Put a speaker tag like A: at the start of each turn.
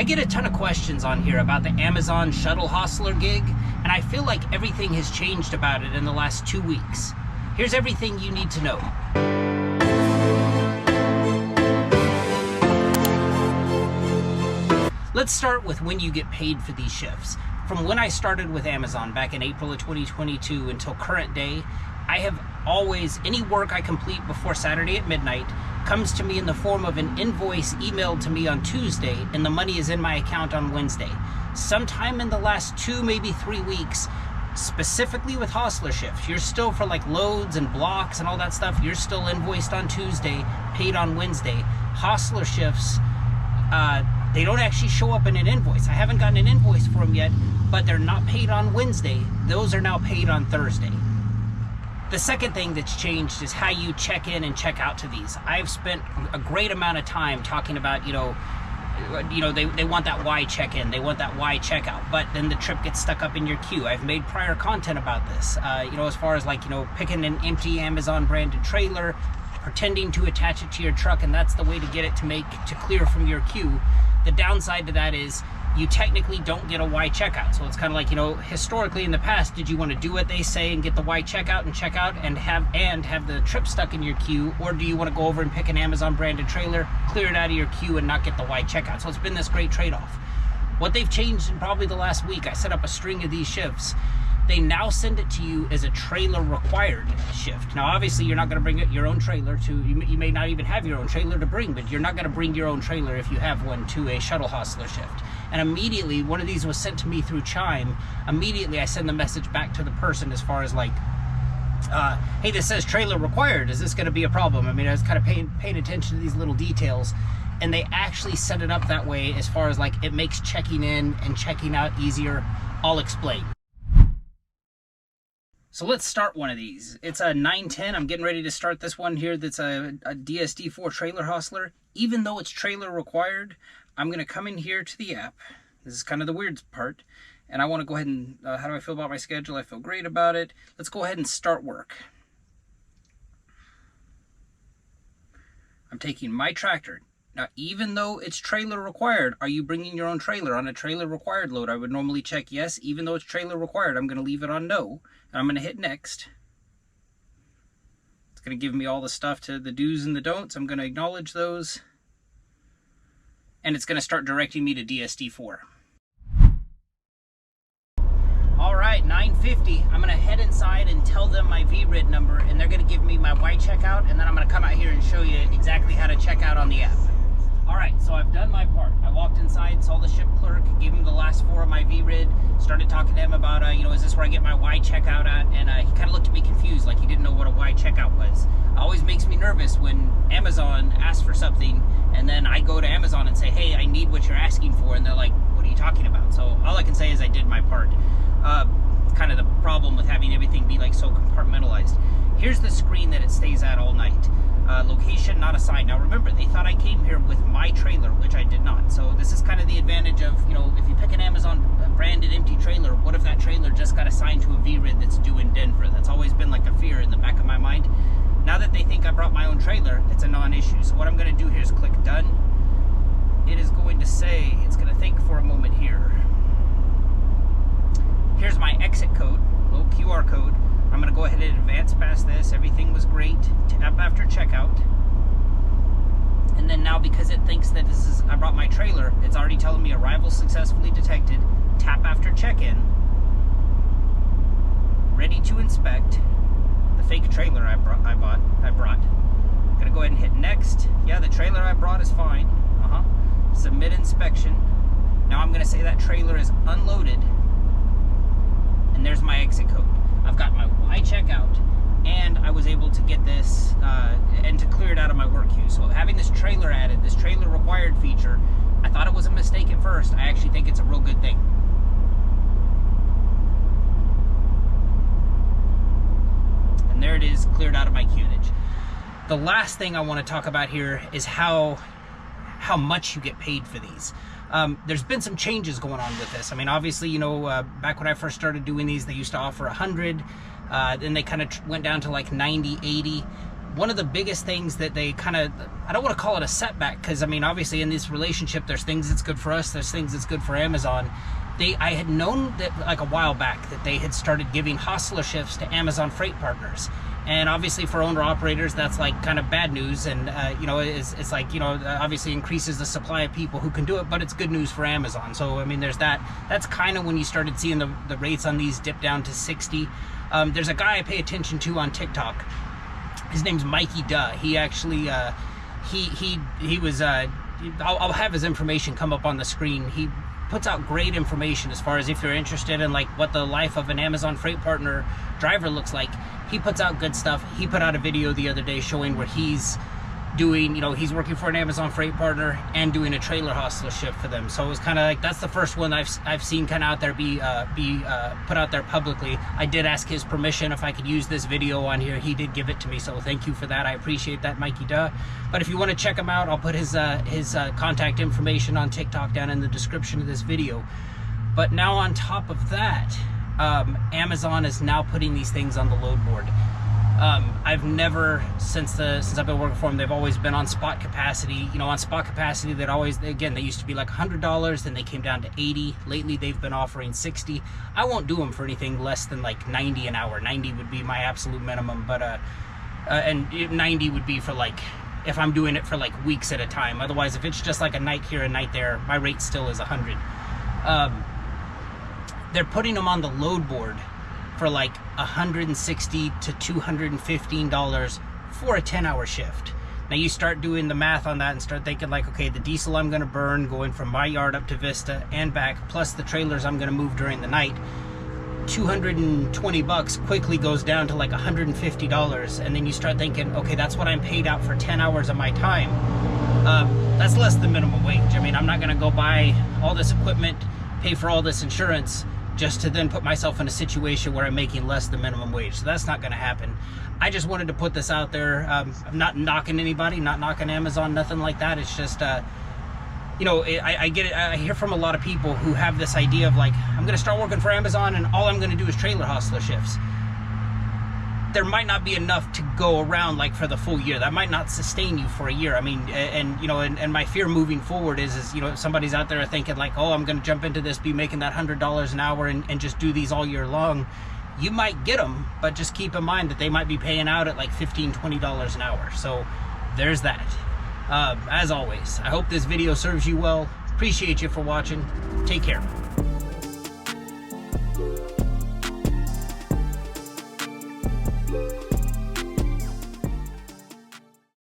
A: I get a ton of questions on here about the Amazon Shuttle Hostler gig, and I feel like everything has changed about it in the last 2 weeks. Here's everything you need to know. Let's start with when you get paid for these shifts. From when I started with Amazon back in April of 2022 until current day, I have always, any work I complete before Saturday at midnight comes to me in the form of an invoice emailed to me on Tuesday, and the money is in my account on Wednesday. Sometime in the last 2, maybe 3 weeks, specifically with Hostler shifts, you're still, for like loads and blocks and all that stuff, you're still invoiced on Tuesday, paid on Wednesday. Hostler shifts, they don't actually show up in an invoice. I haven't gotten an invoice for them yet, but they're not paid on Wednesday. Those are now paid on Thursday. The second thing that's changed is how you check in and check out to these. I've spent a great amount of time talking about, they want that Y check-in, they want that Y checkout, but then the trip gets stuck up in your queue. I've made prior content about this, as far as picking an empty Amazon branded trailer, pretending to attach it to your truck, and that's the way to get it to clear from your queue. The downside to that is you technically don't get a Y checkout. So it's kind of like, historically in the past, did you want to do what they say and get the Y checkout and check out and have the trip stuck in your queue, or do you want to go over and pick an Amazon branded trailer, clear it out of your queue and not get the Y checkout? So it's been this great trade-off. What they've changed in probably the last week, I set up a string of these shifts. They now send it to you as a trailer required shift. Now, obviously, you're not going to bring your own trailer you may not even have your own trailer to bring, but you're not going to bring your own trailer if you have one to a Shuttle Hostler shift. And immediately, one of these was sent to me through Chime. Immediately, I send the message back to the person as far as hey, this says trailer required. Is this going to be a problem? I mean, I was kind of paying attention to these little details. And they actually set it up that way as far as it makes checking in and checking out easier. I'll explain. So let's start one of these. It's a 910. I'm getting ready to start this one here that's a DSD4 trailer hostler. Even though it's trailer required, I'm going to come in here to the app. This is kind of the weird part. And I want to go ahead and, how do I feel about my schedule? I feel great about it. Let's go ahead and start work. I'm taking my tractor. Now, even though it's trailer required, are you bringing your own trailer on a trailer required load? I would normally check yes. Even though it's trailer required, I'm going to leave it on no. And I'm going to hit next. It's going to give me all the stuff to the do's and the don'ts. I'm going to acknowledge those. And it's going to start directing me to DSD4. All right, 9:50. I'm going to head inside and tell them my VRID number, and they're going to give me my Y checkout, and then I'm going to come out here and show you exactly how to check out on the app. All right, so I've done my part. I walked inside, saw the ship clerk, gave him the last 4 of my VRID, started talking to him about, is this where I get my Y checkout at? And he kind of looked at me confused, like he didn't know what a Y checkout was. It always makes me nervous when Amazon asks for something, and then I go to Amazon and say, hey, I need what you're asking for, and they're like, what are you talking about? So all I can say is I did my part. It's kind of the problem with having everything be so compartmentalized. Here's the screen that it stays at all night. Location not assigned. Now remember, they thought I came here with my trailer, which I did not. So this is kind of the advantage of, if you pick an Amazon branded empty trailer, what if that trailer just got assigned to a VRID that's due in Denver? That's always been like a fear in the back of my mind. Now that they think I brought my own trailer, it's a non-issue. So what I'm going to do here is click done. It is going to say, it's going to think for a moment here. Here's my exit code, little QR code. I'm going to go ahead and advance past this. Everything was great. Tap after checkout. And then now, because it thinks that I brought my trailer, it's already telling me arrival successfully detected. Tap after check-in. Ready to inspect the fake trailer I brought. I'm going to go ahead and hit next. Yeah, the trailer I brought is fine. Submit inspection. Now I'm going to say that trailer is unloaded. And there's my exit code. I've got my Y checkout, and I was able to get this and to clear it out of my work queue. So having this trailer added, this trailer required feature, I thought it was a mistake at first. I actually think it's a real good thing. And there it is, cleared out of my queuage. The last thing I want to talk about here is how much you get paid for these. There's been some changes going on with this. I mean, obviously, back when I first started doing these, they used to offer 100. Then they kind of went down to 90, 80. one of the biggest things that they kind of, I don't want to call it a setback, because I mean, obviously in this relationship, there's things that's good for us, there's things that's good for Amazon. I had known that like a while back that they had started giving hostler shifts to Amazon freight partners. And obviously for owner operators, that's like kind of bad news. And, you know, it's like, you know, obviously increases the supply of people who can do it, but it's good news for Amazon. So, I mean, there's that. That's kind of when you started seeing the rates on these dip down to 60. There's a guy I pay attention to on TikTok. His name's Mikey Duh. He actually, he was, I'll have his information come up on the screen. He puts out great information as far as if you're interested in like what the life of an Amazon freight partner driver looks like. He puts out good stuff. He put out a video the other day showing where he's doing, you know, he's working for an Amazon freight partner and doing a trailer hostler shift for them. So it was kind of like, that's the first one I've seen kind of out there be put out there publicly. I did ask his permission if I could use this video on here. He did give it to me, so thank you for that. I appreciate that, Mikey Duh. But if you want to check him out, I'll put his contact information on TikTok down in the description of this video. But now on top of that, Amazon is now putting these things on the load board. I've never, since I've been working for them, they've always been on spot capacity. You know, on spot capacity, they'd always, again, they used to be like $100, then they came down to 80. Lately, they've been offering 60. I won't do them for anything less than like 90 an hour. 90 would be my absolute minimum, but, and 90 would be for like, if I'm doing it for like weeks at a time. Otherwise, if it's just like a night here, a night there, my rate still is 100. They're putting them on the load board for like $160 to $215 for a 10-hour shift. Now you start doing the math on that and start thinking like, okay, the diesel I'm going to burn going from my yard up to Vista and back, plus the trailers I'm going to move during the night, $220 quickly goes down to like $150. And then you start thinking, okay, that's what I'm paid out for 10 hours of my time. That's less than minimum wage. I mean, I'm not going to go buy all this equipment, pay for all this insurance, just to then put myself in a situation where I'm making less than minimum wage. So that's not going to happen. I just wanted to put this out there. I'm not knocking anybody, not knocking Amazon, nothing like that. It's just, you know, I get it. I hear from a lot of people who have this idea of like, I'm going to start working for Amazon and all I'm going to do is trailer hostler shifts. There might not be enough to go around like for the full year. That might not sustain you for a year. I mean, and you know, and my fear moving forward is, you know, if somebody's out there thinking like, oh, I'm going to jump into this, be making that $100 an hour and just do these all year long. You might get them, but just keep in mind that they might be paying out at like $15, $20 an hour. So there's that. As always, I hope this video serves you well. Appreciate you for watching. Take care.